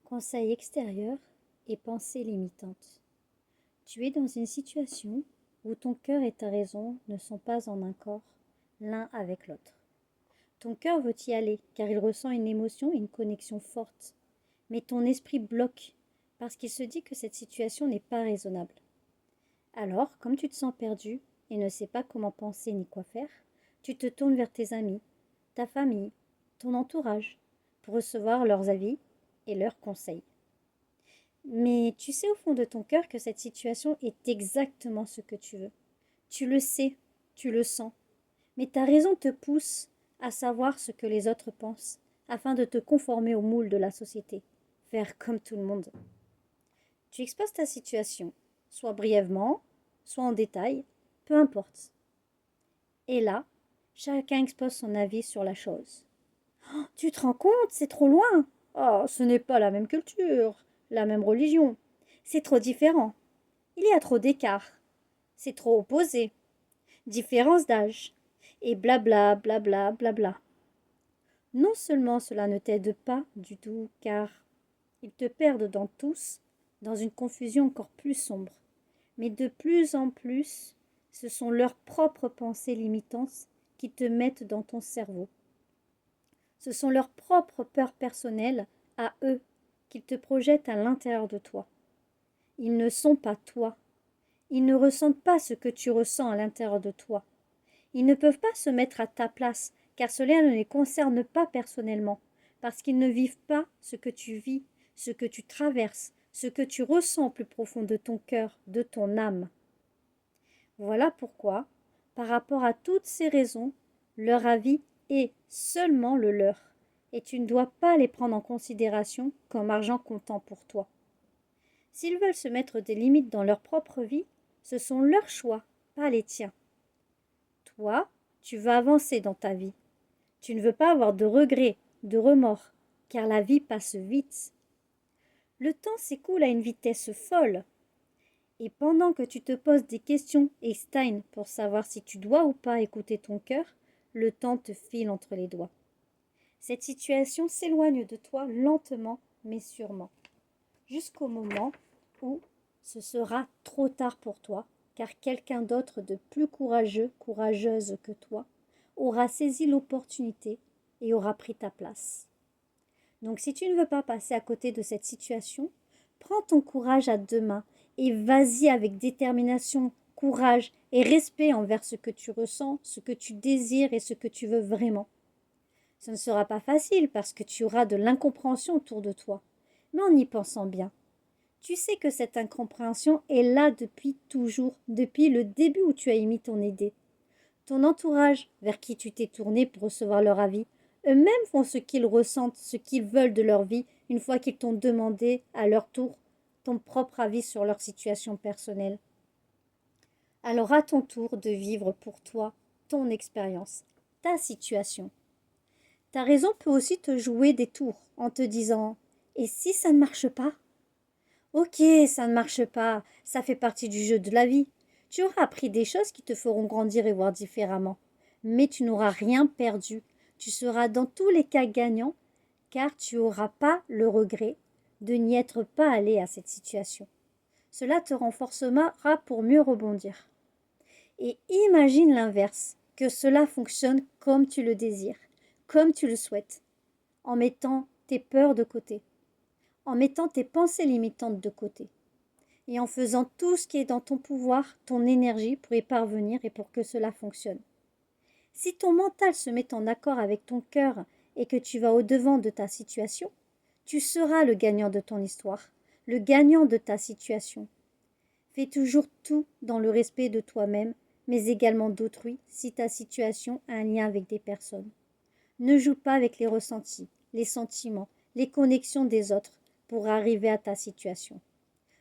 Conseil extérieur et pensée limitante. Tu es dans une situation où ton cœur et ta raison ne sont pas en accord l'un avec l'autre. Ton cœur veut y aller car il ressent une émotion et une connexion forte, mais ton esprit bloque parce qu'il se dit que cette situation n'est pas raisonnable. Alors, comme tu te sens perdu et ne sais pas comment penser ni quoi faire, tu te tournes vers tes amis, ta famille, ton entourage, pour recevoir leurs avis et leurs conseils. Mais tu sais au fond de ton cœur que cette situation est exactement ce que tu veux. Tu le sais, tu le sens, mais ta raison te pousse à savoir ce que les autres pensent, afin de te conformer au moule de la société, faire comme tout le monde. Tu exposes ta situation, soit brièvement, soit en détail, peu importe. Et là, chacun expose son avis sur la chose. Oh, tu te rends compte, c'est trop loin. Oh, ce n'est pas la même culture, la même religion. C'est trop différent. Il y a trop d'écart. C'est trop opposé. Différence d'âge. Et blabla, blabla, blabla. Non seulement cela ne t'aide pas du tout, car ils te perdent dans tous, dans une confusion encore plus sombre. Mais de plus en plus, ce sont leurs propres pensées limitantes qui te mettent dans ton cerveau. Ce sont leurs propres peurs personnelles, à eux, qu'ils te projettent à l'intérieur de toi. Ils ne sont pas toi. Ils ne ressentent pas ce que tu ressens à l'intérieur de toi. Ils ne peuvent pas se mettre à ta place, car cela ne les concerne pas personnellement, parce qu'ils ne vivent pas ce que tu vis, ce que tu traverses, ce que tu ressens au plus profond de ton cœur, de ton âme. Voilà pourquoi, par rapport à toutes ces raisons, leur avis est seulement le leur, et tu ne dois pas les prendre en considération comme argent comptant pour toi. S'ils veulent se mettre des limites dans leur propre vie, ce sont leurs choix, pas les tiens. Toi, tu veux avancer dans ta vie. Tu ne veux pas avoir de regrets, de remords, car la vie passe vite. Le temps s'écoule à une vitesse folle. Et pendant que tu te poses des questions et stagnes pour savoir si tu dois ou pas écouter ton cœur, le temps te file entre les doigts. Cette situation s'éloigne de toi lentement mais sûrement, jusqu'au moment où ce sera trop tard pour toi, car quelqu'un d'autre de plus courageux, courageuse que toi, aura saisi l'opportunité et aura pris ta place. Donc si tu ne veux pas passer à côté de cette situation, prends ton courage à deux mains et vas-y avec détermination, courage et respect envers ce que tu ressens, ce que tu désires et ce que tu veux vraiment. Ce ne sera pas facile parce que tu auras de l'incompréhension autour de toi, mais en y pensant bien, tu sais que cette incompréhension est là depuis toujours, depuis le début où tu as émis ton idée. Ton entourage, vers qui tu t'es tourné pour recevoir leur avis, eux-mêmes font ce qu'ils ressentent, ce qu'ils veulent de leur vie, une fois qu'ils t'ont demandé, à leur tour, ton propre avis sur leur situation personnelle. Alors à ton tour de vivre pour toi ton expérience, ta situation. Ta raison peut aussi te jouer des tours en te disant « Et si ça ne marche pas ?» Ok, ça ne marche pas, ça fait partie du jeu de la vie. Tu auras appris des choses qui te feront grandir et voir différemment. Mais tu n'auras rien perdu. Tu seras dans tous les cas gagnant, car tu n'auras pas le regret de n'y être pas allé à cette situation. Cela te renforcera pour mieux rebondir. Et imagine l'inverse, que cela fonctionne comme tu le désires, comme tu le souhaites, en mettant tes peurs de côté, en mettant tes pensées limitantes de côté et en faisant tout ce qui est dans ton pouvoir, ton énergie pour y parvenir et pour que cela fonctionne. Si ton mental se met en accord avec ton cœur et que tu vas au-devant de ta situation, tu seras le gagnant de ton histoire, le gagnant de ta situation. Fais toujours tout dans le respect de toi-même, mais également d'autrui si ta situation a un lien avec des personnes. Ne joue pas avec les ressentis, les sentiments, les connexions des autres pour arriver à ta situation.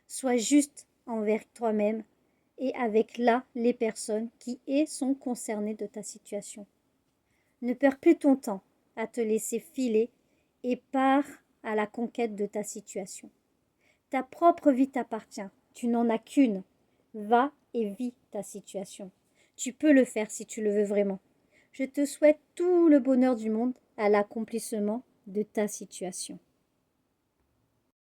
Sois juste envers toi-même et avec là les personnes qui sont concernées de ta situation. Ne perds plus ton temps à te laisser filer et pars à la conquête de ta situation. Ta propre vie t'appartient, tu n'en as qu'une. Va et vis ta situation. Tu peux le faire si tu le veux vraiment. Je te souhaite tout le bonheur du monde à l'accomplissement de ta situation.